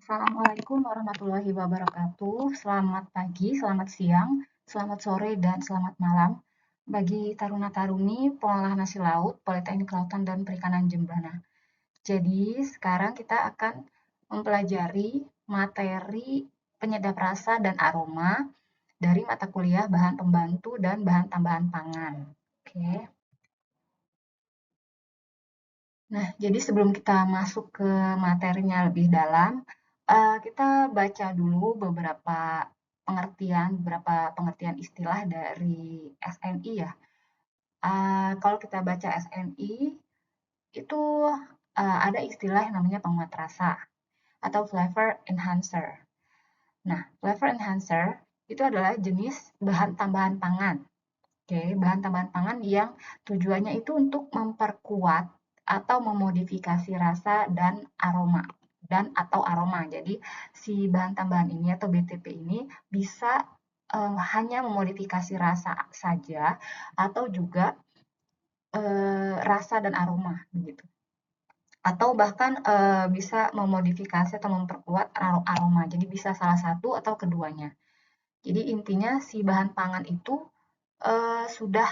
Assalamualaikum warahmatullahi wabarakatuh. Selamat pagi, selamat siang, selamat sore, dan selamat malam bagi taruna-taruni pengolahan hasil laut, Politeknik Kelautan dan Perikanan Jembrana. Jadi, sekarang kita akan mempelajari materi penyedap rasa dan aroma dari mata kuliah bahan pembantu dan bahan tambahan pangan. Oke. Nah, jadi sebelum kita masuk ke materinya lebih dalam, kita baca dulu beberapa pengertian istilah dari SNI ya. Kalau kita baca SNI, itu ada istilah yang namanya penguat rasa atau flavor enhancer. Nah, flavor enhancer itu adalah jenis bahan tambahan pangan. Oke, bahan tambahan pangan yang tujuannya itu untuk memperkuat atau memodifikasi rasa dan atau aroma. Jadi si bahan tambahan ini atau BTP ini bisa hanya memodifikasi rasa saja atau juga rasa dan aroma begitu. Atau bahkan bisa memodifikasi atau memperkuat aroma. Jadi bisa salah satu atau keduanya. Jadi intinya si bahan pangan itu sudah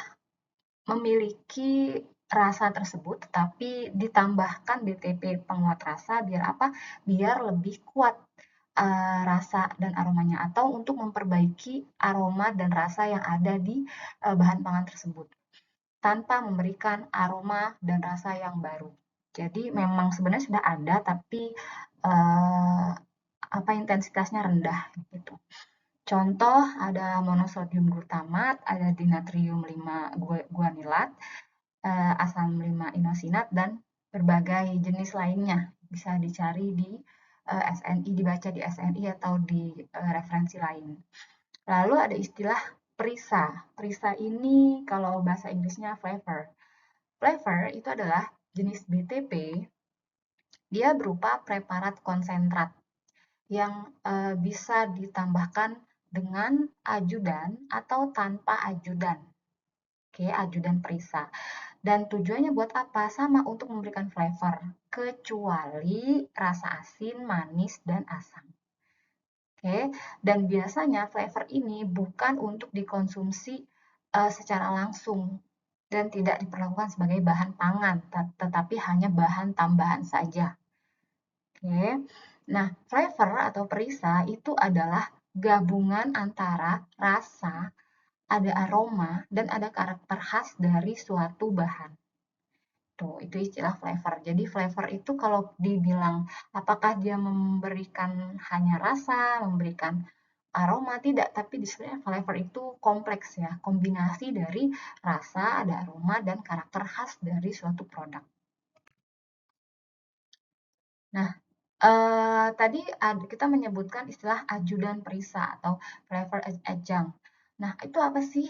memiliki rasa tersebut, tetapi ditambahkan BTP penguat rasa biar apa? Biar lebih kuat rasa dan aromanya atau untuk memperbaiki aroma dan rasa yang ada di bahan pangan tersebut tanpa memberikan aroma dan rasa yang baru. Jadi memang sebenarnya sudah ada tapi intensitasnya rendah gitu. Contoh ada monosodium glutamat, ada dinatrium 5 guanilat, asam 5 inosinat, dan berbagai jenis lainnya. Bisa dicari di SNI, dibaca di SNI atau di referensi lain. Lalu ada istilah perisa. Perisa ini kalau bahasa Inggrisnya flavor. Flavor itu adalah jenis BTP, dia berupa preparat konsentrat yang bisa ditambahkan dengan ajudan atau tanpa ajudan. Oke, ajudan perisa. Dan tujuannya buat apa? Sama untuk memberikan flavor, kecuali rasa asin, manis, dan asam. Oke, dan biasanya flavor ini bukan untuk dikonsumsi secara langsung dan tidak diperlakukan sebagai bahan pangan, tetapi hanya bahan tambahan saja. Oke, nah flavor atau perisa itu adalah gabungan antara rasa, ada aroma, dan ada karakter khas dari suatu bahan. Tuh, itu istilah flavor. Jadi flavor itu kalau dibilang apakah dia memberikan hanya rasa, memberikan aroma, tidak. Tapi di sebenarnya flavor itu kompleks ya, kombinasi dari rasa, ada aroma, dan karakter khas dari suatu produk. Nah, tadi kita menyebutkan istilah ajudan perisa atau flavor adjunct. Nah, itu apa sih?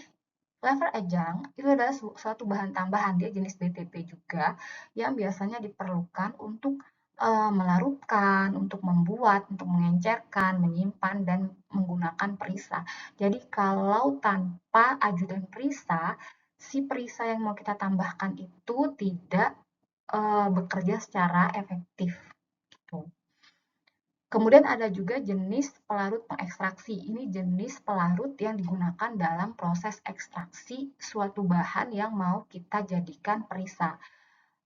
Flavor adjunct itu adalah suatu bahan tambahan, dia jenis BTP juga, yang biasanya diperlukan untuk melarutkan, untuk membuat, untuk mengencerkan, menyimpan, dan menggunakan perisa. Jadi kalau tanpa ajudan perisa, si perisa yang mau kita tambahkan itu tidak bekerja secara efektif. Tuh. Kemudian ada juga jenis pelarut pengekstraksi. Ini jenis pelarut yang digunakan dalam proses ekstraksi suatu bahan yang mau kita jadikan perisa.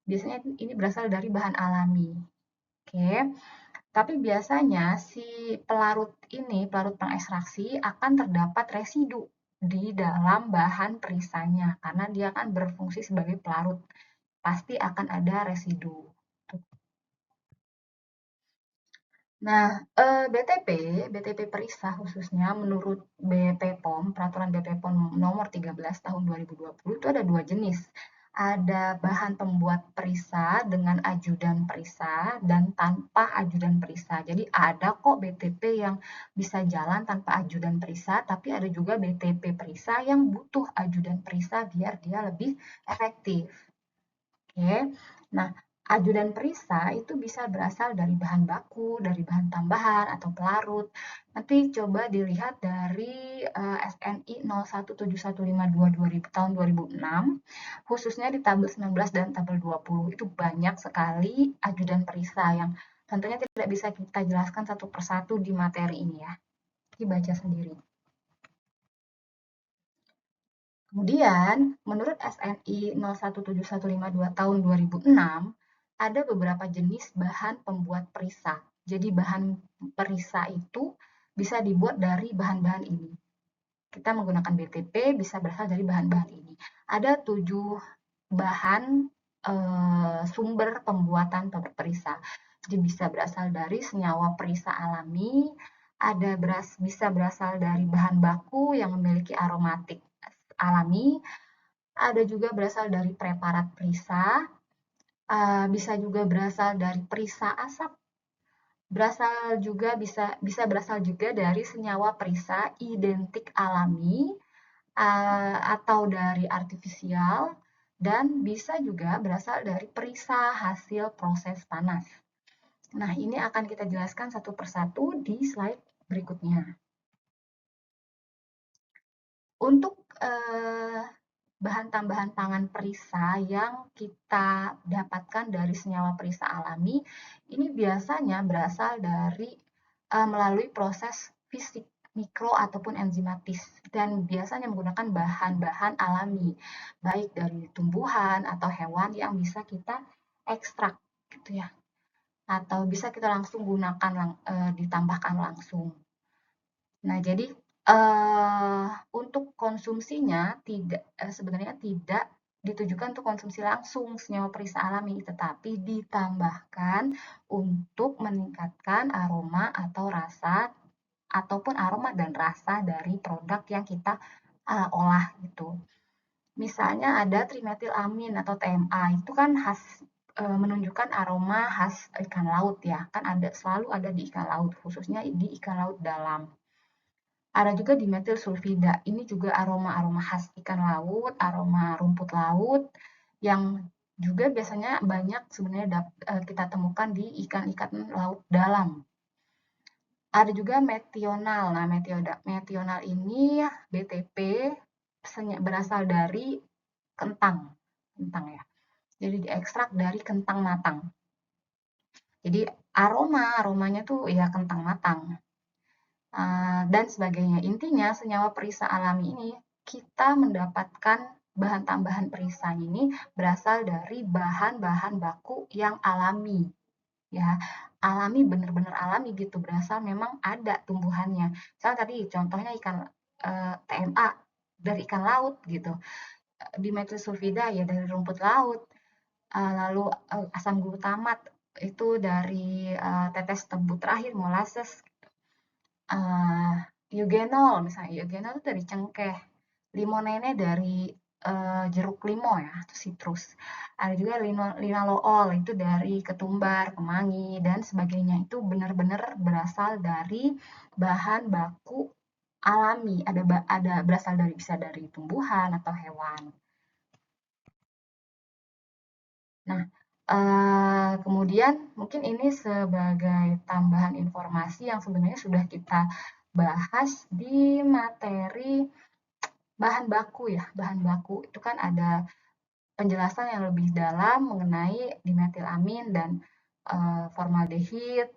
Biasanya ini berasal dari bahan alami. Oke. Tapi biasanya si pelarut ini, pelarut pengekstraksi akan terdapat residu di dalam bahan perisanya karena dia akan berfungsi sebagai pelarut. Pasti akan ada residu. Nah, BTP perisa khususnya menurut BPOM, Peraturan BPOM nomor 13 tahun 2020 itu ada dua jenis. Ada bahan pembuat perisa dengan ajudan perisa dan tanpa ajudan perisa. Jadi ada kok BTP yang bisa jalan tanpa ajudan perisa, tapi ada juga BTP perisa yang butuh ajudan perisa biar dia lebih efektif. Oke, nah ajudan perisa itu bisa berasal dari bahan baku, dari bahan tambahan atau pelarut. Nanti coba dilihat dari SNI 017152 tahun 2006, khususnya di tabel 19 dan tabel 20. Itu banyak sekali ajudan perisa yang Tentunya tidak bisa kita jelaskan satu persatu di materi ini ya. Dibaca sendiri. Kemudian, menurut SNI 017152 tahun 2006, ada beberapa jenis bahan pembuat perisa. Jadi bahan perisa itu bisa dibuat dari bahan-bahan ini. Kita menggunakan BTP bisa berasal dari bahan-bahan ini. Ada 7 bahan sumber pembuatan perisa. Jadi bisa berasal dari senyawa perisa alami, bisa berasal dari bahan baku yang memiliki aromatik alami, ada juga berasal dari preparat perisa, bisa juga berasal dari perisa asap, bisa berasal juga dari senyawa perisa identik alami atau dari artifisial, dan bisa juga berasal dari perisa hasil proses panas. Nah, ini akan kita jelaskan satu persatu di slide berikutnya. Untuk bahan tambahan pangan perisa yang kita dapatkan dari senyawa perisa alami, ini biasanya berasal dari melalui proses fisik mikro ataupun enzimatis, dan biasanya menggunakan bahan-bahan alami, baik dari tumbuhan atau hewan yang bisa kita ekstrak gitu ya, atau bisa kita langsung gunakan ditambahkan langsung. Nah, jadi untuk konsumsinya sebenarnya tidak ditujukan untuk konsumsi langsung senyawa perisa alami, tetapi ditambahkan untuk meningkatkan aroma atau rasa ataupun aroma dan rasa dari produk yang kita olah gitu. Misalnya ada trimetilamin atau TMA, itu kan menunjukkan aroma khas ikan laut ya, kan selalu ada di ikan laut, khususnya di ikan laut dalam. Ada juga dimetil sulfida. Ini juga aroma-aroma khas ikan laut, aroma rumput laut yang juga biasanya banyak sebenarnya kita temukan di ikan-ikan laut dalam. Ada juga metional. Nah, metional ini BTP berasal dari kentang ya. Jadi diekstrak dari kentang matang. Jadi aromanya tuh ya kentang matang. Dan sebagainya. Intinya senyawa perisa alami ini kita mendapatkan bahan tambahan perisa ini berasal dari bahan-bahan baku yang alami. Ya, alami benar-benar alami gitu, berasal memang ada tumbuhannya. Misalnya tadi contohnya ikan TMA dari ikan laut gitu. Dimethyl sulfida ya dari rumput laut. Lalu asam glutamat itu dari tetes tebu terakhir molasses. Eugenol misalnya, eugenol itu dari cengkeh, limonene dari jeruk limo ya, itu citrus. Ada juga linalool itu dari ketumbar, kemangi dan sebagainya. Itu benar-benar berasal dari bahan baku alami, ada berasal dari bisa dari tumbuhan atau hewan. Nah, kemudian mungkin ini sebagai tambahan informasi yang sebenarnya sudah kita bahas di materi bahan baku ya. Bahan baku itu kan ada penjelasan yang lebih dalam mengenai dimetilamin dan formaldehid,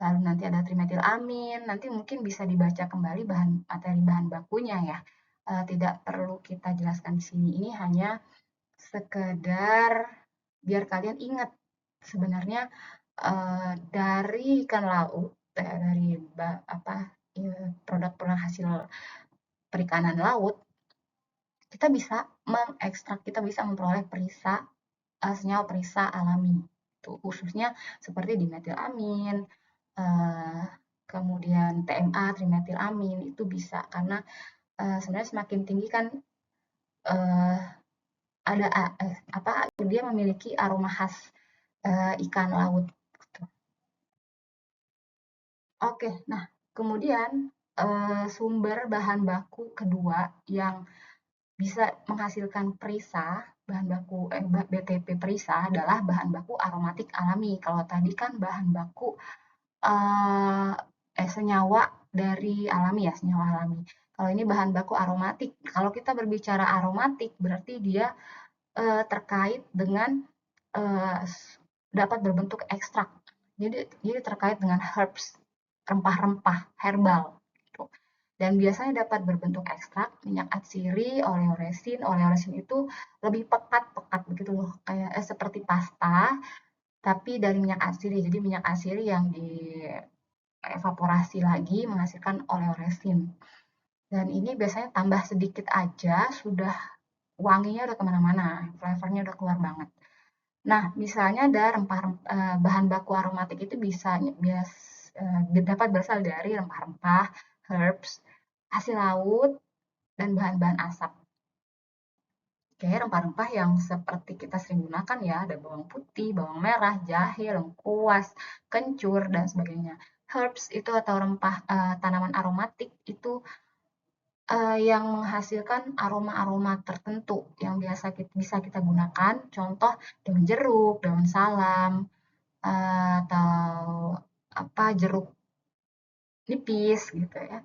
lalu nanti ada trimetilamin, nanti mungkin bisa dibaca kembali materi bahan bakunya ya. Tidak perlu kita jelaskan di sini, ini hanya sekedar biar kalian ingat sebenarnya dari ikan laut, dari produk-produk hasil perikanan laut, kita bisa mengekstrak, kita bisa memperoleh senyawa perisa alami, tuh, khususnya seperti dimetilamin, kemudian TMA, trimetilamin, itu bisa karena sebenarnya semakin tinggi kan dia memiliki aroma khas ikan laut. Gitu. Oke, nah kemudian sumber bahan baku kedua yang bisa menghasilkan perisa, bahan baku BTP perisa adalah bahan baku aromatik alami. Kalau tadi kan bahan baku senyawa dari alami ya, senyawa alami. Kalau ini bahan baku aromatik. Kalau kita berbicara aromatik berarti dia terkait dengan dapat berbentuk ekstrak. Jadi terkait dengan herbs, rempah-rempah herbal gitu. Dan biasanya dapat berbentuk ekstrak, minyak atsiri, oleoresin. Oleoresin itu lebih pekat-pekat begitu loh, kayak seperti pasta, tapi dari minyak atsiri. Jadi minyak atsiri yang dievaporasi lagi menghasilkan oleoresin. Dan ini biasanya tambah sedikit aja sudah wanginya udah kemana-mana, flavornya udah keluar banget. Nah, misalnya ada bahan baku aromatik itu dapat berasal dari rempah-rempah, herbs, hasil laut, dan bahan-bahan asap. Oke, rempah-rempah yang seperti kita sering gunakan ya, ada bawang putih, bawang merah, jahe, lengkuas, kencur, dan sebagainya. Herbs itu atau rempah tanaman aromatik itu yang menghasilkan aroma-aroma tertentu yang bisa kita gunakan. Contoh daun jeruk, daun salam, atau jeruk nipis gitu ya,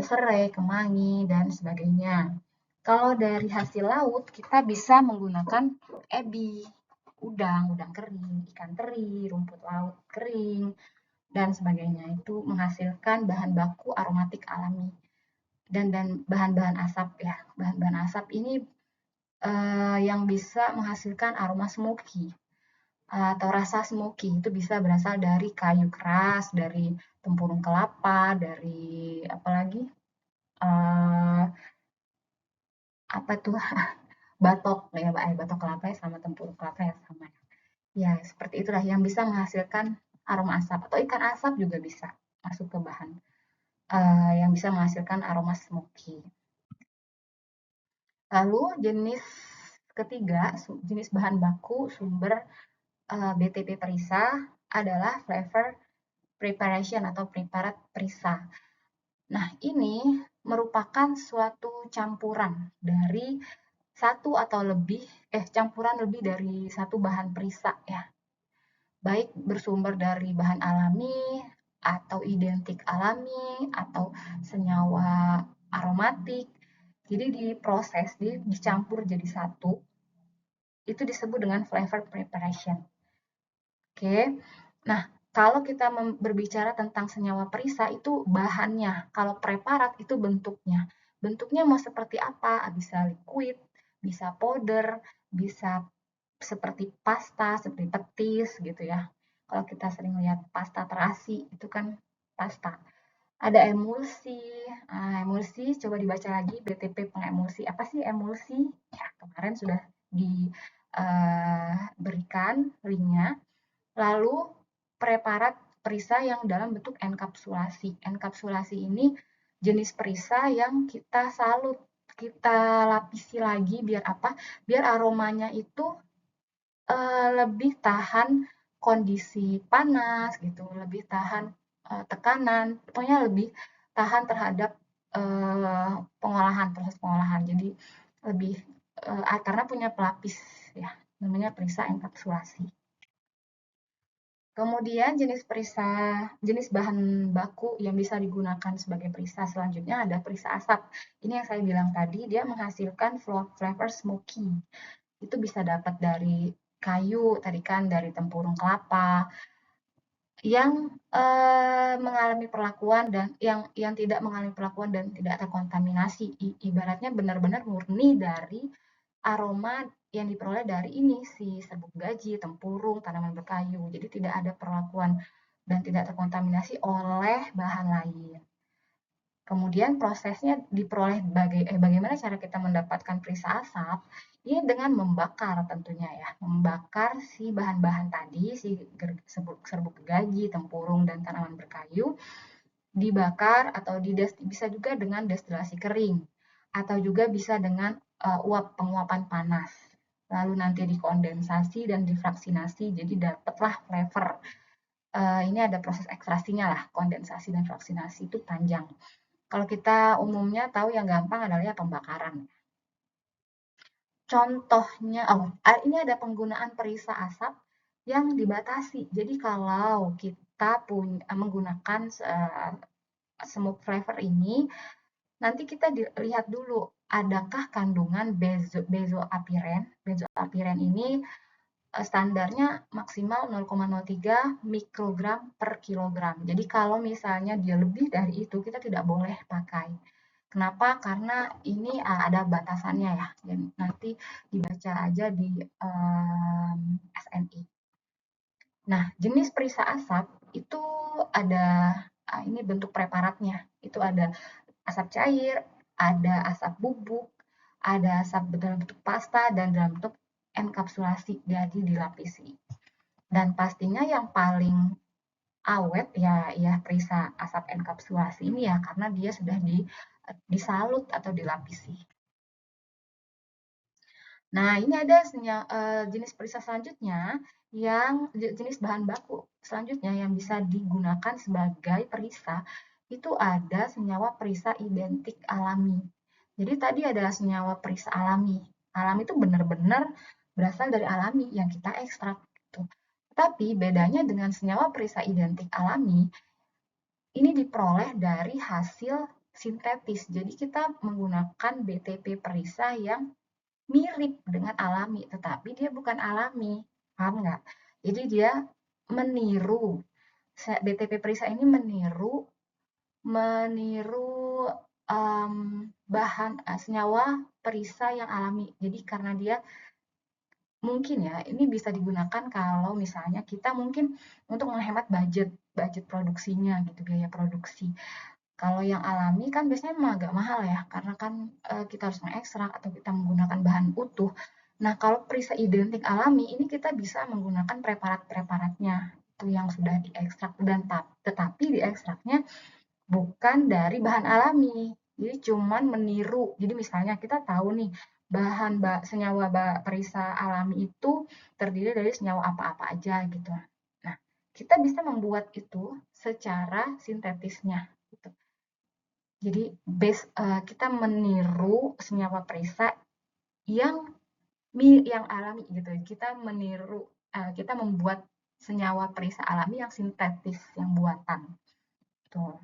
serai, kemangi, dan sebagainya. Kalau dari hasil laut, kita bisa menggunakan ebi, udang kering, ikan teri, rumput laut kering, dan sebagainya. Itu menghasilkan bahan baku aromatik alami. Dan bahan-bahan asap ya. Bahan-bahan asap ini yang bisa menghasilkan aroma smoky atau rasa smoky. Itu bisa berasal dari kayu keras, dari tempurung kelapa, dari apalagi apa tuh batok ya, batok kelapa ya sama tempurung kelapa ya sama. Ya, seperti itulah yang bisa menghasilkan aroma asap atau ikan asap juga bisa masuk ke bahan yang bisa menghasilkan aroma smoky. Lalu jenis ketiga, jenis bahan baku sumber BTP perisa adalah flavor preparation atau preparat perisa. Nah, ini merupakan suatu campuran dari campuran lebih dari satu bahan perisa ya. Baik bersumber dari bahan alami atau identik alami atau senyawa aromatik. Jadi diproses, dicampur jadi satu. Itu disebut dengan flavor preparation. Oke. Nah, kalau kita berbicara tentang senyawa perisa itu bahannya. Kalau preparat itu bentuknya. Bentuknya mau seperti apa? Bisa liquid, bisa powder, bisa seperti pasta, seperti petis gitu ya. Kalau kita sering lihat pasta terasi itu kan pasta. Ada emulsi. Nah, emulsi coba dibaca lagi BTP pengemulsi. Apa sih emulsi? Ya, kemarin sudah diberikan linknya. Lalu preparat perisa yang dalam bentuk enkapsulasi. Enkapsulasi ini jenis perisa yang kita salut, kita lapisi lagi biar apa? Biar aromanya itu lebih tahan kondisi panas gitu, lebih tahan tekanan, pokoknya lebih tahan terhadap proses pengolahan. Jadi lebih karena punya pelapis ya, namanya perisa enkapsulasi. Kemudian jenis bahan baku yang bisa digunakan sebagai perisa selanjutnya ada perisa asap. Ini yang saya bilang tadi, dia menghasilkan flavor smoky. Itu bisa dapat dari kayu, tadi kan dari tempurung kelapa, yang mengalami perlakuan dan yang tidak mengalami perlakuan dan tidak terkontaminasi. Ibaratnya benar-benar murni dari aroma yang diperoleh dari ini si serbuk gaji, tempurung, tanaman berkayu. Jadi tidak ada perlakuan dan tidak terkontaminasi oleh bahan lain. Kemudian prosesnya diperoleh bagaimana cara kita mendapatkan perisa asap? Ini dengan membakar tentunya ya, membakar si bahan-bahan tadi, si serbuk gaji, tempurung, dan tanaman berkayu, dibakar atau bisa juga dengan destilasi kering, atau juga bisa dengan penguapan panas. Lalu nanti dikondensasi dan difraksinasi, jadi dapatlah flavor. Ini ada proses ekstraksinya lah, kondensasi dan fraksinasi itu panjang. Kalau kita umumnya tahu yang gampang adalah ya pembakaran. Contohnya, ini ada penggunaan perisa asap yang dibatasi. Jadi kalau kita menggunakan smoke flavor ini, nanti kita lihat dulu adakah kandungan benzoapiren. Benzoapiren ini standarnya maksimal 0,03 mikrogram per kilogram. Jadi kalau misalnya dia lebih dari itu, kita tidak boleh pakai. Kenapa? Karena ini ada batasannya ya. Jadi nanti dibaca aja di SNI. Nah, jenis perisa asap itu ada, ini bentuk preparatnya. Itu ada asap cair, ada asap bubuk, ada asap dalam bentuk pasta, dan dalam bentuk enkapsulasi, jadi dilapisi. Dan pastinya yang paling awet ya perisa asap enkapsulasi ini ya, karena dia sudah disalut atau dilapisi. Nah, ini ada jenis perisa selanjutnya yang jenis bahan baku selanjutnya yang bisa digunakan sebagai perisa, itu ada senyawa perisa identik alami. Jadi tadi ada senyawa perisa alami. Alami itu benar-benar berasal dari alami yang kita ekstrak gitu. Tapi bedanya dengan senyawa perisa identik alami, ini diperoleh dari hasil sintetis. Jadi kita menggunakan BTP perisa yang mirip dengan alami, tetapi dia bukan alami. Paham nggak? Jadi dia meniru. BTP perisa ini meniru bahan senyawa perisa yang alami. Jadi karena dia mungkin ya, ini bisa digunakan kalau misalnya kita mungkin untuk menghemat budget produksinya gitu, biaya produksi. Kalau yang alami kan biasanya memang agak mahal ya, karena kan kita harus mengekstrak atau kita menggunakan bahan utuh. Nah, kalau perisa identik alami ini kita bisa menggunakan preparat-preparatnya itu yang sudah diekstrak dan tetapi diekstraknya bukan dari bahan alami. Jadi cuman meniru. Jadi misalnya kita tahu nih senyawa perisa alami itu terdiri dari senyawa apa-apa aja gitu. Nah, kita bisa membuat itu secara sintetisnya gitu. Jadi kita meniru senyawa perisa yang alami gitu. Kita membuat senyawa perisa alami yang sintetis, yang buatan. Tuh.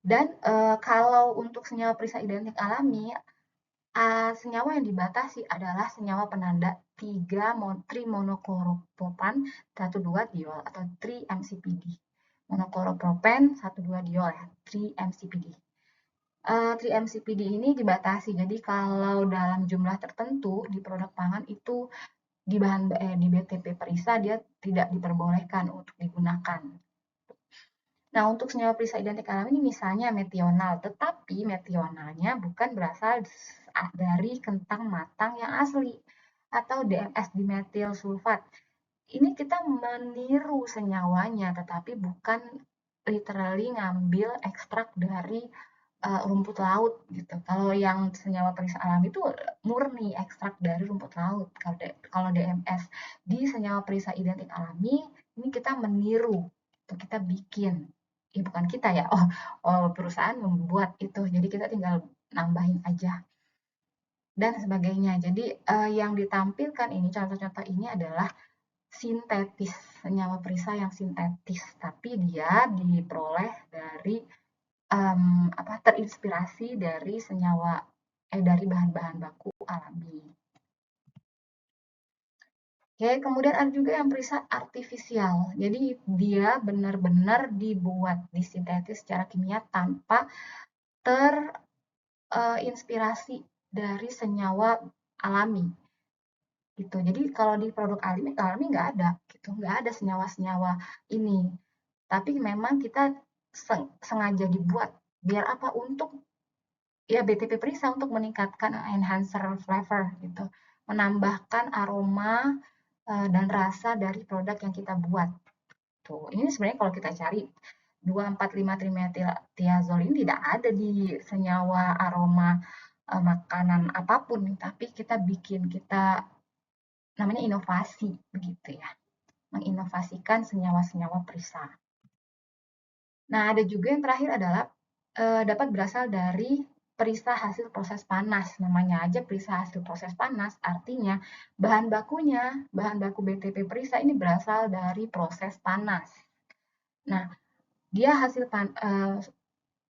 Dan kalau untuk senyawa perisa identik alami, senyawa yang dibatasi adalah senyawa penanda 3-trimonochloropropan 1,2-diol atau 3-MCPD. Monokloropropen 1,2-diol ya, 3-MCPD. 3-MCPD ini dibatasi, jadi kalau dalam jumlah tertentu di produk pangan itu di BTP perisa dia tidak diperbolehkan untuk digunakan. Nah, untuk senyawa perisa identik alami ini misalnya metional, tetapi metionalnya bukan berasal dari kentang matang yang asli atau DMS dimetil sulfat. Ini kita meniru senyawanya, tetapi bukan literally ngambil ekstrak dari rumput laut gitu. Kalau yang senyawa perisa alami itu murni ekstrak dari rumput laut. Kalau DMS di senyawa perisa identik alami ini kita meniru, kita bikin. Bukan kita ya, perusahaan membuat itu. Jadi kita tinggal nambahin aja dan sebagainya. Jadi yang ditampilkan ini contoh-contoh ini adalah sintetis, senyawa perisa yang sintetis, tapi dia diperoleh dari terinspirasi dari dari bahan-bahan baku alami. Oke, kemudian ada juga yang perisa artifisial. Jadi dia benar-benar dibuat, disintetis secara kimia tanpa terinspirasi dari senyawa alami. Gitu. Jadi kalau di produk alami nggak ada, gitu, nggak ada senyawa-senyawa ini. Tapi memang kita sengaja dibuat biar apa? Untuk ya BTP perisa untuk meningkatkan enhancer flavor gitu, menambahkan aroma dan rasa dari produk yang kita buat. Tuh, ini sebenarnya kalau kita cari 2,4,5-trimetyltiazol ini tidak ada di senyawa aroma makanan apapun, tapi kita namanya inovasi begitu ya, menginovasikan senyawa-senyawa perisa. Nah, ada juga yang terakhir adalah dapat berasal dari perisa hasil proses panas. Namanya aja perisa hasil proses panas, artinya bahan baku BTP perisa ini berasal dari proses panas. Nah, dia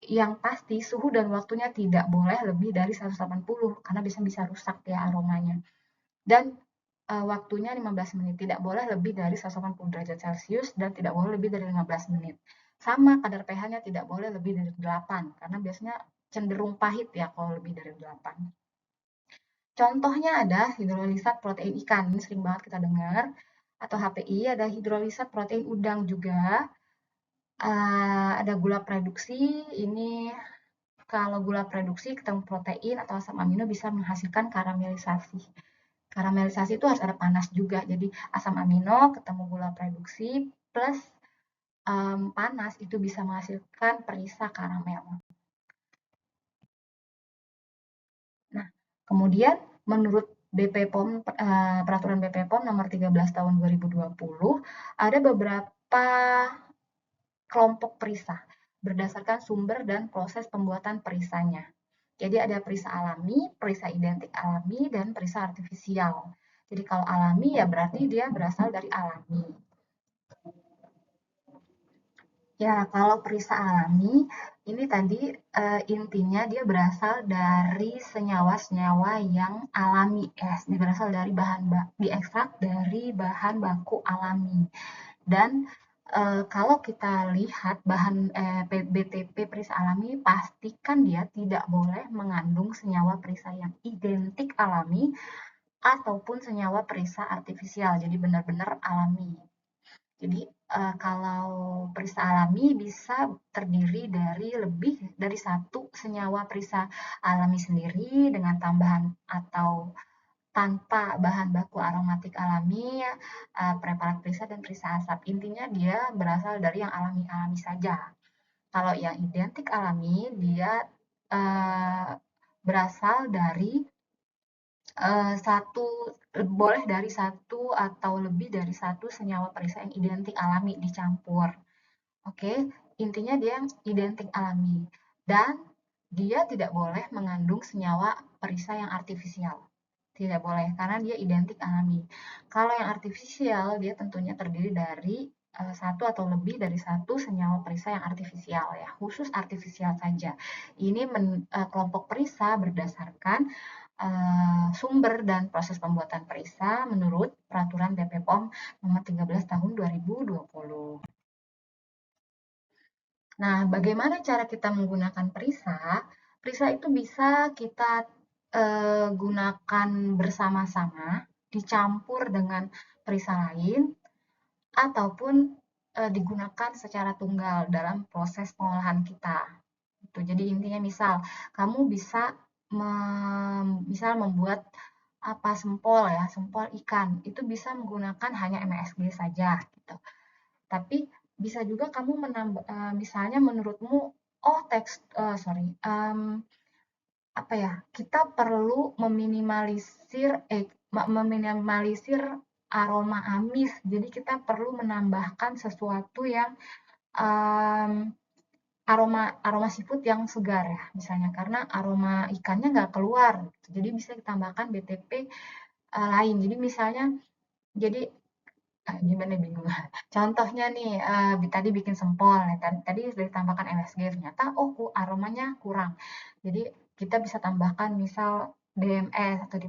yang pasti suhu dan waktunya tidak boleh lebih dari 180 karena bisa rusak ya aromanya. Dan waktunya 15 menit. Tidak boleh lebih dari 180 derajat Celcius dan tidak boleh lebih dari 15 menit. Sama kadar pH-nya tidak boleh lebih dari 8 karena biasanya cenderung pahit ya kalau lebih dari 8. Contohnya ada hidrolisat protein ikan, ini sering banget kita dengar, atau HPI, ada hidrolisat protein udang juga, ada gula reduksi, ini kalau gula reduksi ketemu protein atau asam amino bisa menghasilkan karamelisasi. Karamelisasi itu harus ada panas juga, jadi asam amino ketemu gula reduksi plus panas itu bisa menghasilkan perisa karamel. Nah, kemudian menurut BPOM, peraturan BPOM nomor 13 tahun 2020, ada beberapa kelompok perisa berdasarkan sumber dan proses pembuatan perisanya. Jadi ada perisa alami, perisa identik alami, dan perisa artifisial. Jadi kalau alami ya berarti dia berasal dari alami. Ya, kalau perisa alami, ini tadi intinya dia berasal dari senyawa-senyawa yang alami, berasal dari diekstrak dari bahan baku alami. Dan kalau kita lihat bahan BTP perisa alami, pastikan dia tidak boleh mengandung senyawa perisa yang identik alami ataupun senyawa perisa artifisial, jadi benar-benar alami. Jadi kalau perisa alami bisa terdiri dari lebih dari satu senyawa perisa alami sendiri dengan tambahan atau tanpa bahan baku aromatik alami, preparat perisa dan perisa asap. Intinya dia berasal dari yang alami-alami saja. Kalau yang identik alami dia berasal dari satu boleh dari satu atau lebih dari satu senyawa perisa yang identik alami dicampur. Oke, intinya dia yang identik alami dan dia tidak boleh mengandung senyawa perisa yang artifisial. Tidak boleh karena dia identik alami. Kalau yang artifisial dia tentunya terdiri dari satu atau lebih dari satu senyawa perisa yang artifisial ya, khusus artifisial saja. Ini kelompok perisa berdasarkan sumber dan proses pembuatan perisa menurut peraturan BPOM nomor 13 tahun 2020. Nah, bagaimana cara kita menggunakan perisa? Perisa itu bisa kita gunakan bersama-sama, dicampur dengan perisa lain, ataupun digunakan secara tunggal dalam proses pengolahan kita. Gitu. Jadi intinya misal, kamu bisa misal membuat apa sempol ya, sempol ikan, itu bisa menggunakan hanya MSG saja gitu. Tapi bisa juga kamu menambah, misalnya menurutmu, oh apa ya, kita perlu meminimalisir aroma amis. Jadi kita perlu menambahkan sesuatu yang um, aroma seafood yang segar ya, misalnya karena aroma ikannya nggak keluar. Jadi bisa ditambahkan BTP lain. Jadi misalnya, jadi gimana bingung. Contohnya nih, tadi bikin sempol, nih, tadi sudah ditambahkan MSG, ternyata aromanya kurang. Jadi kita bisa tambahkan misal DMS atau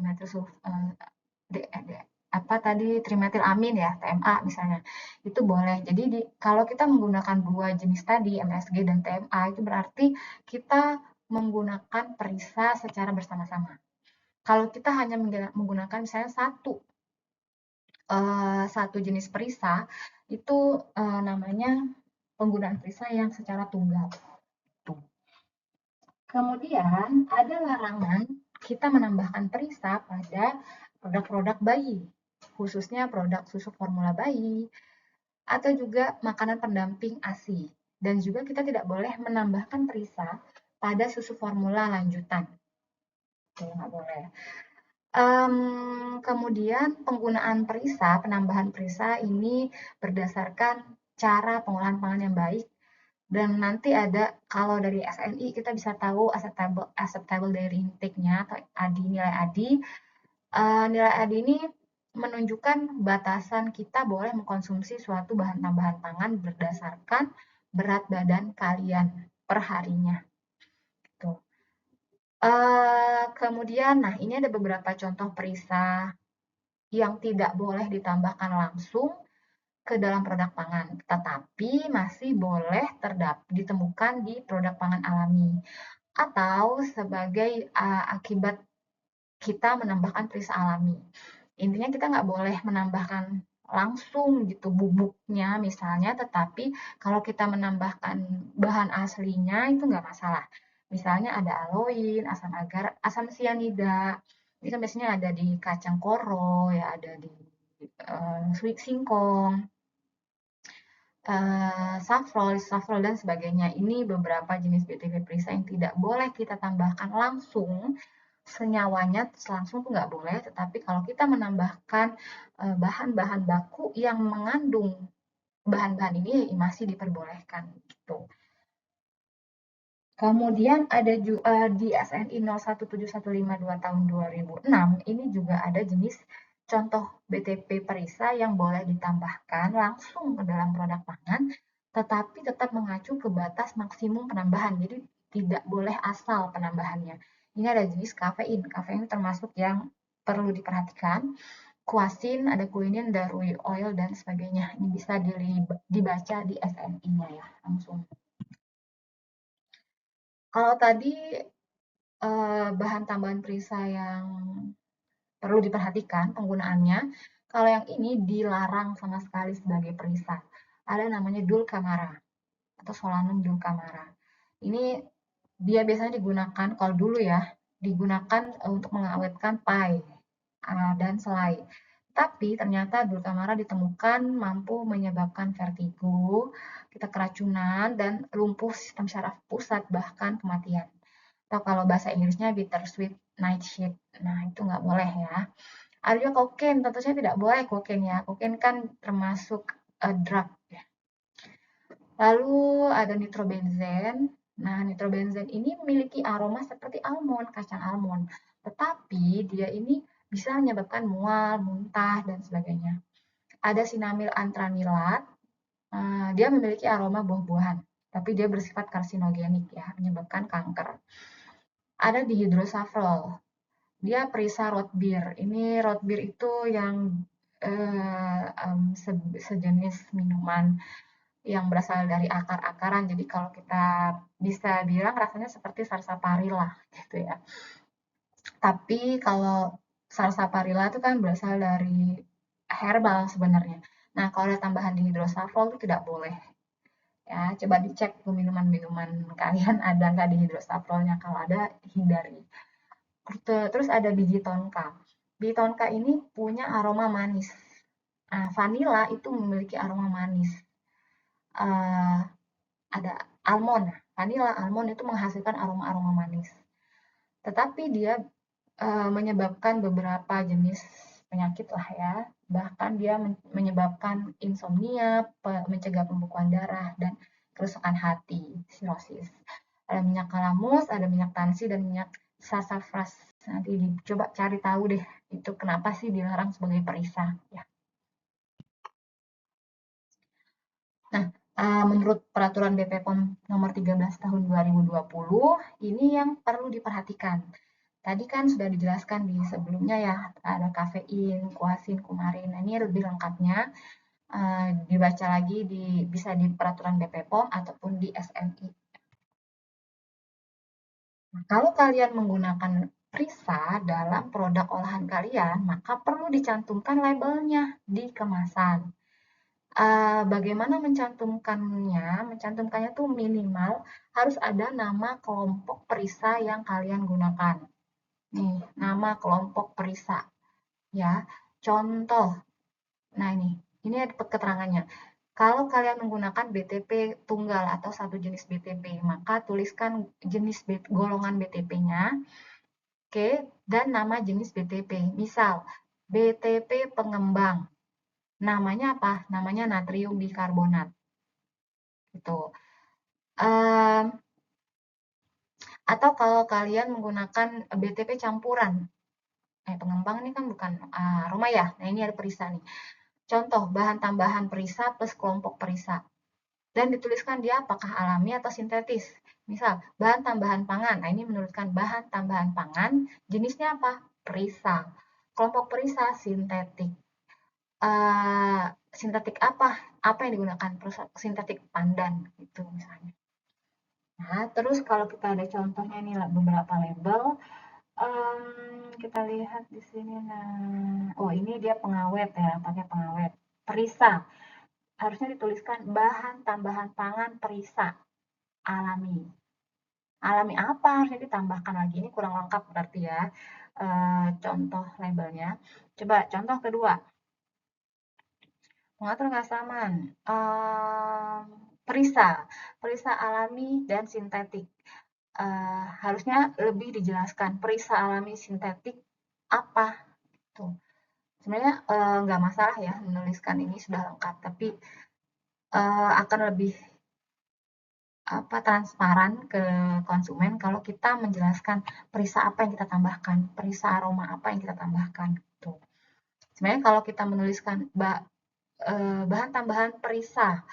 apa tadi trimetilamin ya, TMA misalnya. Itu boleh. Jadi kalau kita menggunakan dua jenis tadi, MSG dan TMA, itu berarti kita menggunakan perisa secara bersama-sama. Kalau kita hanya menggunakan misalnya satu jenis perisa itu namanya penggunaan perisa yang secara tunggal. Kemudian ada larangan kita menambahkan perisa pada produk-produk bayi, khususnya produk susu formula bayi atau juga makanan pendamping ASI. Dan juga kita tidak boleh menambahkan perisa pada susu formula lanjutan. Oke, nggak boleh. Kemudian penggunaan perisa, penambahan perisa ini berdasarkan cara pengolahan pangan yang baik. Dan nanti ada, kalau dari SNI kita bisa tahu acceptable dairy intake-nya atau ADI, nilai ADI. Nilai ADI ini menunjukkan batasan kita boleh mengkonsumsi suatu bahan tambahan pangan berdasarkan berat badan kalian per harinya. Tuh. Kemudian, nah ini ada beberapa contoh perisa yang tidak boleh ditambahkan langsung ke dalam produk pangan, tetapi masih boleh ditemukan di produk pangan alami atau sebagai akibat kita menambahkan perisa alami. Intinya kita nggak boleh menambahkan langsung gitu bubuknya misalnya, tetapi kalau kita menambahkan bahan aslinya itu nggak masalah. Misalnya ada aloin, asam agar, asam sianida, ini kan biasanya ada di kacang koro, ya ada di singkong, saffrol dan sebagainya. Ini beberapa jenis BTP perisa yang tidak boleh kita tambahkan langsung senyawanya langsung tuh nggak boleh, tetapi kalau kita menambahkan bahan-bahan baku yang mengandung bahan-bahan ini masih diperbolehkan gitu. Kemudian ada juga di SNI 017152 tahun 2006 ini juga ada jenis contoh BTP perisa yang boleh ditambahkan langsung ke dalam produk pangan, tetapi tetap mengacu ke batas maksimum penambahan. Jadi tidak boleh asal penambahannya. Ini ada jenis kafein. Kafein termasuk yang perlu diperhatikan. Kuasin, ada kuinin, darui oil, dan sebagainya. Ini bisa dibaca di SNI-nya ya, langsung. Kalau tadi bahan tambahan perisa yang perlu diperhatikan penggunaannya, kalau yang ini dilarang sama sekali sebagai perisa. Ada namanya dulcamara atau solanum dulcamara. Ini dia biasanya digunakan kalau dulu ya, digunakan untuk mengawetkan pie dan selai. Tapi ternyata dulcamara ditemukan mampu menyebabkan vertigo, kita keracunan, dan lumpuh sistem syaraf pusat, bahkan kematian. Atau kalau bahasa Inggrisnya bittersweet nightshade. Nah, itu nggak boleh ya. Ada juga kokain, tentu saja tidak boleh kokain ya. Kokain kan termasuk drug ya. Lalu ada nitrobenzen. Nah, nitrobenzen ini memiliki aroma seperti almond, kacang almond. Tetapi dia ini bisa menyebabkan mual, muntah, dan sebagainya. Ada sinamil antranilat. Dia memiliki aroma buah-buahan, tapi dia bersifat karsinogenik ya, menyebabkan kanker. Ada dihidrosafrol. Dia perisa root beer. Ini root beer itu yang sejenis minuman yang berasal dari akar-akaran. Jadi kalau kita bisa bilang rasanya seperti sarsaparilla lah gitu ya. Tapi kalau sarsaparilla itu kan berasal dari herbal sebenarnya. Nah, kalau ada tambahan dihidrosafrol itu tidak boleh. Ya, coba dicek tuh minuman-minuman kalian ada nggak dihidrosafrolnya. Kalau ada, hindari. Terus ada biji tonka. Biji tonka ini punya aroma manis. Nah, vanila itu memiliki aroma manis. Ada almond. Vanila, almond itu menghasilkan aroma-aroma manis. Tetapi dia menyebabkan beberapa jenis penyakit lah ya. Bahkan dia menyebabkan insomnia, mencegah pembekuan darah, dan kerusakan hati, sirosis. Ada minyak kalamus, ada minyak tansi, dan minyak sasafras. Nanti dicoba cari tahu deh, itu kenapa sih dilarang sebagai perisa. Ya. Nah, menurut peraturan BP POM nomor 13 tahun 2020, ini yang perlu diperhatikan. Tadi kan sudah dijelaskan di sebelumnya ya, ada kafein, kuasin, kumarin. Nah, ini lebih lengkapnya dibaca lagi bisa di peraturan BP POM ataupun di SNI. Nah, kalau kalian menggunakan perisa dalam produk olahan kalian, maka perlu dicantumkan labelnya di kemasan. Bagaimana mencantumkannya? Mencantumkannya tuh minimal harus ada nama kelompok perisa yang kalian gunakan. Nih, nama kelompok perisa. Ya, contoh. Nah, ini ada keterangannya. Kalau kalian menggunakan BTP tunggal atau satu jenis BTP, maka tuliskan jenis golongan BTP-nya, oke, dan nama jenis BTP. Misal, BTP pengembang. Namanya apa? Namanya natrium bikarbonat. Gitu. Atau kalau kalian menggunakan BTP campuran. Pengembang ini kan bukan aroma ya. Nah, ini ada perisa nih. Contoh, bahan tambahan perisa plus kelompok perisa. Dan dituliskan dia apakah alami atau sintetis. Misal, bahan tambahan pangan. Nah, ini menurutkan bahan tambahan pangan, jenisnya apa? Perisa. kelompok perisa sintetik. Sintetik apa? Apa yang digunakan? Sintetik pandan gitu misalnya. Nah, terus kalau kita ada contohnya nih beberapa label, kita lihat di sini. Nah, oh ini dia pengawet ya, pakai pengawet. Perisa, harusnya dituliskan bahan tambahan pangan perisa alami. Alami apa harusnya ditambahkan lagi, ini kurang lengkap berarti ya. Contoh labelnya. Coba contoh kedua, mengatur keasaman. Perisa, perisa alami dan sintetik. Harusnya lebih dijelaskan perisa alami sintetik apa tuh. Sebenarnya nggak masalah ya menuliskan ini sudah lengkap, tapi akan lebih transparan ke konsumen kalau kita menjelaskan perisa apa yang kita tambahkan, perisa aroma apa yang kita tambahkan gitu. Sebenarnya kalau kita menuliskan bahan tambahan perisa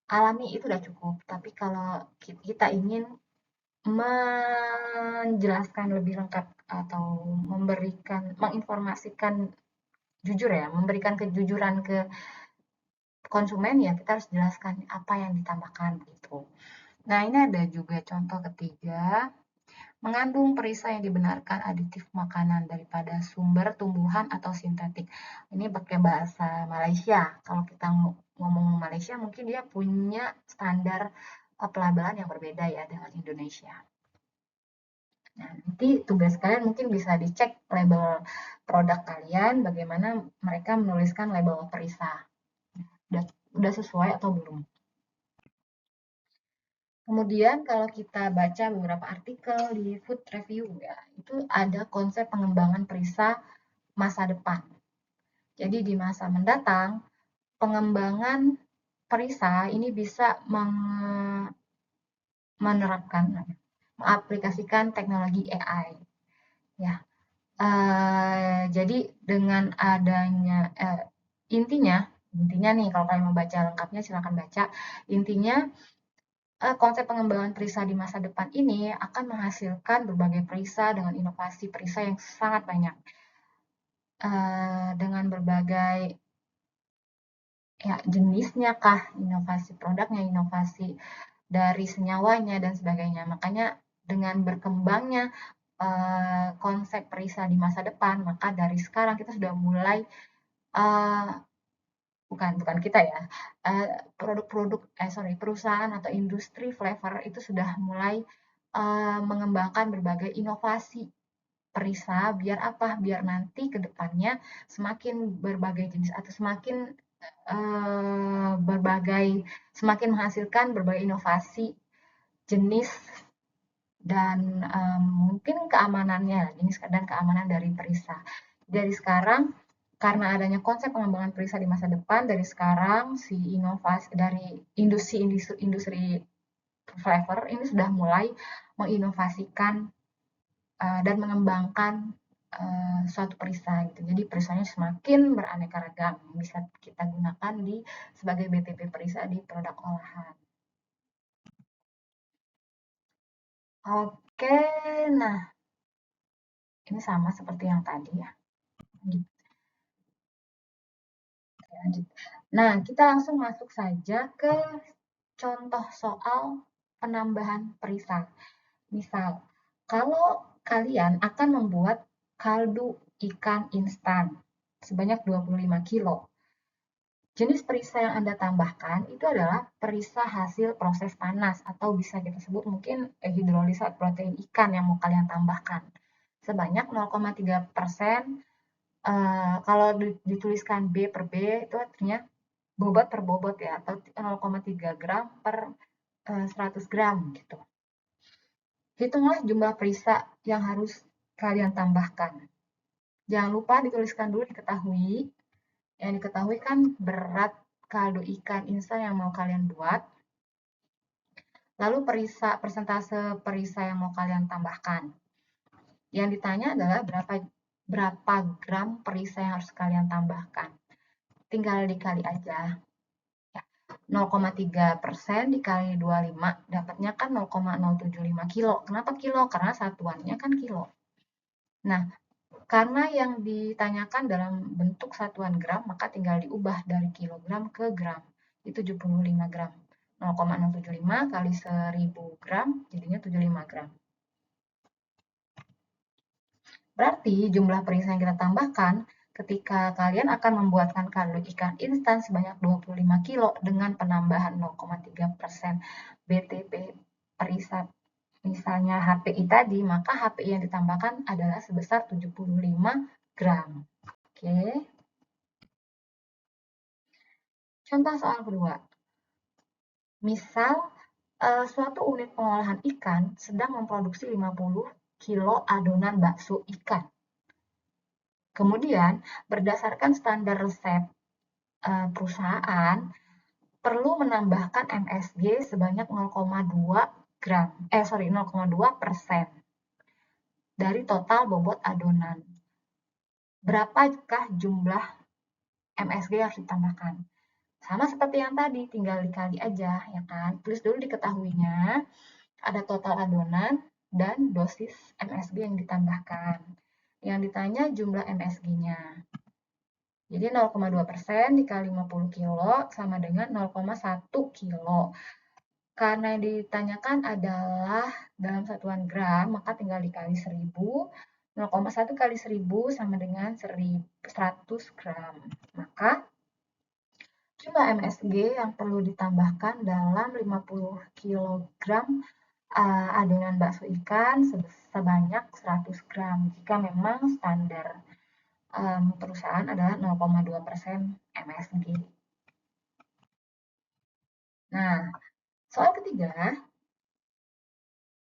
alami itu udah cukup, tapi kalau kita ingin menjelaskan lebih lengkap atau menginformasikan jujur ya, memberikan kejujuran ke konsumen ya kita harus jelaskan apa yang ditambahkan gitu. Nah, ini ada juga contoh ketiga, mengandung perisa yang dibenarkan aditif makanan daripada sumber tumbuhan atau sintetik. Ini pakai bahasa Malaysia. Kalau kita ngomong Malaysia mungkin dia punya standar pelabelan yang berbeda ya dengan Indonesia. Nah, nanti tugas kalian mungkin bisa dicek label produk kalian, bagaimana mereka menuliskan label perisa. Udah sesuai atau belum. Kemudian kalau kita baca beberapa artikel di food review ya, itu ada konsep pengembangan perisa masa depan. Jadi di masa mendatang, pengembangan perisa ini bisa menerapkan, mengaplikasikan teknologi AI. Ya, jadi dengan adanya intinya nih kalau kalian mau baca lengkapnya silakan baca. Intinya konsep pengembangan perisa di masa depan ini akan menghasilkan berbagai perisa dengan inovasi perisa yang sangat banyak. Dengan berbagai ya jenisnya kah, inovasi produknya, inovasi dari senyawanya dan sebagainya. Makanya dengan berkembangnya konsep perisa di masa depan, maka dari sekarang kita sudah mulai bukan kita ya, perusahaan atau industri flavor itu sudah mulai mengembangkan berbagai inovasi perisa biar apa? Biar nanti ke depannya semakin berbagai jenis atau semakin menghasilkan berbagai inovasi jenis dan mungkin keamanannya, jenis dan keamanan dari perisa. Dari sekarang karena adanya konsep pengembangan perisa di masa depan, dari sekarang si inovasi dari industri flavor ini sudah mulai menginovasikan dan mengembangkan suatu perisa gitu. Jadi perisanya semakin beraneka ragam bisa kita gunakan sebagai BTP perisa di produk olahan. Oke, nah ini sama seperti yang tadi ya. Lanjut. Nah, kita langsung masuk saja ke contoh soal penambahan perisa. Misal, kalau kalian akan membuat kaldu ikan instan sebanyak 25 kilo, jenis perisa yang Anda tambahkan itu adalah perisa hasil proses panas atau bisa kita sebut mungkin hidrolisat protein ikan yang mau kalian tambahkan. Sebanyak 0,3%, kalau dituliskan B per B itu artinya bobot per bobot ya, atau 0,3 gram per 100 gram gitu. Hitunglah jumlah perisa yang harus kalian tambahkan. Jangan lupa dituliskan dulu diketahui. Yang diketahui kan berat kaldu ikan instan yang mau kalian buat. Lalu persentase perisa yang mau kalian tambahkan. Yang ditanya adalah berapa gram perisa yang harus kalian tambahkan. Tinggal dikali aja. 0,3% dikali 25 dapatnya kan 0,075 kilo. Kenapa kilo? Karena satuannya kan kilo. Nah, Karena yang ditanyakan dalam bentuk satuan gram, maka tinggal diubah dari kilogram ke gram. Itu 75 gram. 0,075 kali 1000 gram, jadinya 75 gram. Berarti jumlah perisa yang kita tambahkan ketika kalian akan membuatkan kaldu ikan instan sebanyak 25 kilo dengan penambahan 0,3% BTP perisa misalnya HPI tadi, maka HPI yang ditambahkan adalah sebesar 75 gram. Oke. Contoh soal kedua. Misal, suatu unit pengolahan ikan sedang memproduksi 50 kilo adonan bakso ikan. Kemudian, berdasarkan standar resep perusahaan, perlu menambahkan MSG sebanyak 0,2 gram, 0,2% dari total bobot adonan. Berapakah jumlah MSG yang harus ditambahkan? Sama seperti yang tadi, tinggal dikali aja, ya kan? Tulis dulu diketahuinya, ada total adonan dan dosis MSG yang ditambahkan. Yang ditanya jumlah MSG-nya. Jadi 0,2% dikali 50 kilo sama dengan 0,1 kilo. Karena yang ditanyakan adalah dalam satuan gram, maka tinggal dikali 1000. 0,1 kali 1000 sama dengan 100 gram. Maka jumlah MSG yang perlu ditambahkan dalam 50 kg adonan bakso ikan sebanyak 100 gram jika memang standar perusahaan adalah 0,2% MSG. Nah, soal ketiga,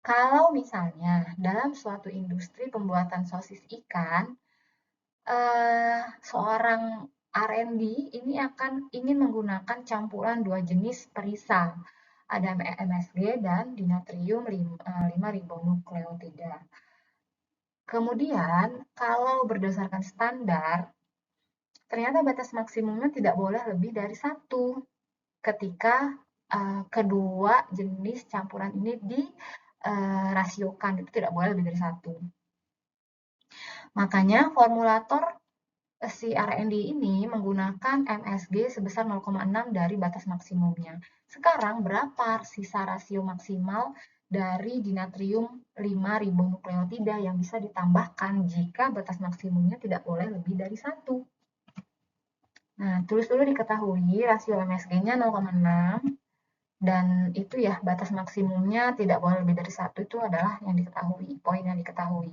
kalau misalnya dalam suatu industri pembuatan sosis ikan, seorang R&D ini ingin menggunakan campuran dua jenis perisa, ada MSG dan dinatrium 5-ribonukleotida. Kemudian, kalau berdasarkan standar, ternyata batas maksimumnya tidak boleh lebih dari 1 ketika kedua jenis campuran ini dirasiokan, itu tidak boleh lebih dari 1. Makanya formulator si R&D ini menggunakan MSG sebesar 0,6 dari batas maksimumnya. Sekarang berapa sisa rasio maksimal dari dinatrium 5-ribonukleotida yang bisa ditambahkan jika batas maksimumnya tidak boleh lebih dari 1? Nah, tulis dulu diketahui rasio MSG-nya 0,6 dan itu ya batas maksimumnya tidak boleh lebih dari 1 itu adalah yang diketahui, poin yang diketahui.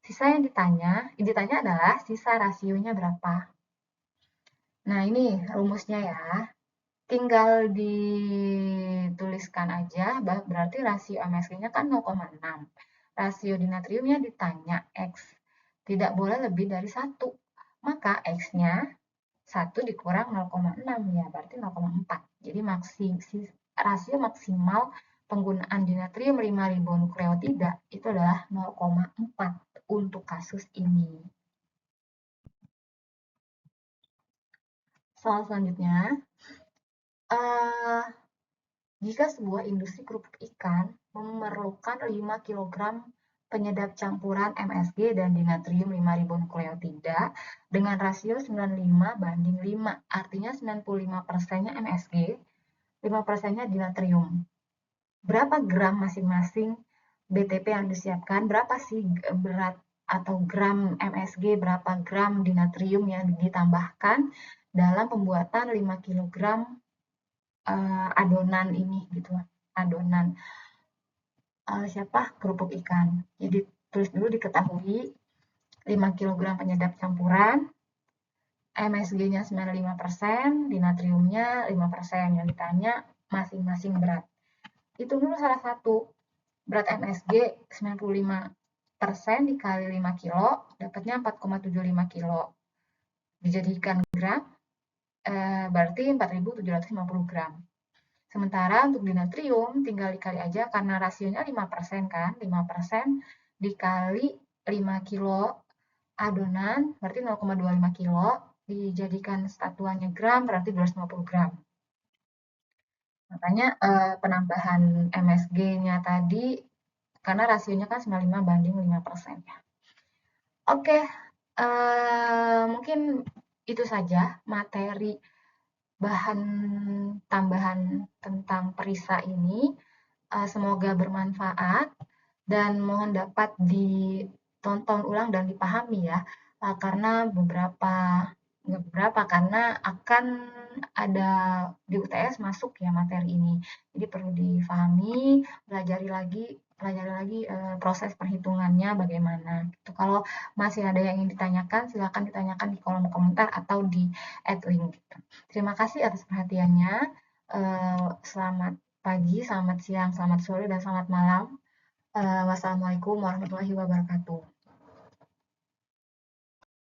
Sisa yang ditanya adalah sisa rasionya berapa. Nah, ini rumusnya ya. Tinggal dituliskan aja, berarti rasio MSG-nya kan 0,6. Rasio dinatriumnya ditanya, X. Tidak boleh lebih dari 1. Maka X-nya 1 dikurang 0,6 ya, berarti 0,4. Jadi rasio maksimal penggunaan dinatrium 5-ribonukleotida itu adalah 0,4 untuk kasus ini. Soal selanjutnya, jika sebuah industri kerupuk ikan memerlukan 5 kg penyedap campuran MSG dan dinatrium 5-ribonukleotida dengan rasio 95:5, artinya 95%-nya MSG, 5%-nya dinatrium. Berapa gram masing-masing BTP yang disiapkan, berapa sih berat atau gram MSG, berapa gram dinatrium yang ditambahkan dalam pembuatan 5 kg adonan ini gitu, adonan kerupuk ikan. Jadi tulis dulu diketahui 5 kg penyedap campuran, MSG-nya 95%, dinatriumnya 5%. Yang ditanya masing-masing berat. Hitung dulu salah satu. Berat MSG 95% dikali 5 kilo, dapatnya 4,75 kilo. Dijadikan gram, berarti 4.750 gram. Sementara untuk dinatrium tinggal dikali aja karena rasionya 5% kan, 5% dikali 5 kilo adonan berarti 0,25 kilo, dijadikan satuannya gram berarti 250 gram. Makanya penambahan MSG-nya tadi karena rasionya kan 95:5% ya. Oke, Mungkin itu saja materi bahan tambahan tentang perisa ini. Semoga bermanfaat dan mohon dapat ditonton ulang dan dipahami ya, karena karena akan ada di UTS masuk ya materi ini. Jadi perlu difahami, pelajari lagi proses perhitungannya bagaimana. Gitu. Kalau masih ada yang ingin ditanyakan, silakan ditanyakan di kolom komentar atau di add link. Gitu. Terima kasih atas perhatiannya. Selamat pagi, selamat siang, selamat sore, dan selamat malam. Wassalamualaikum warahmatullahi wabarakatuh.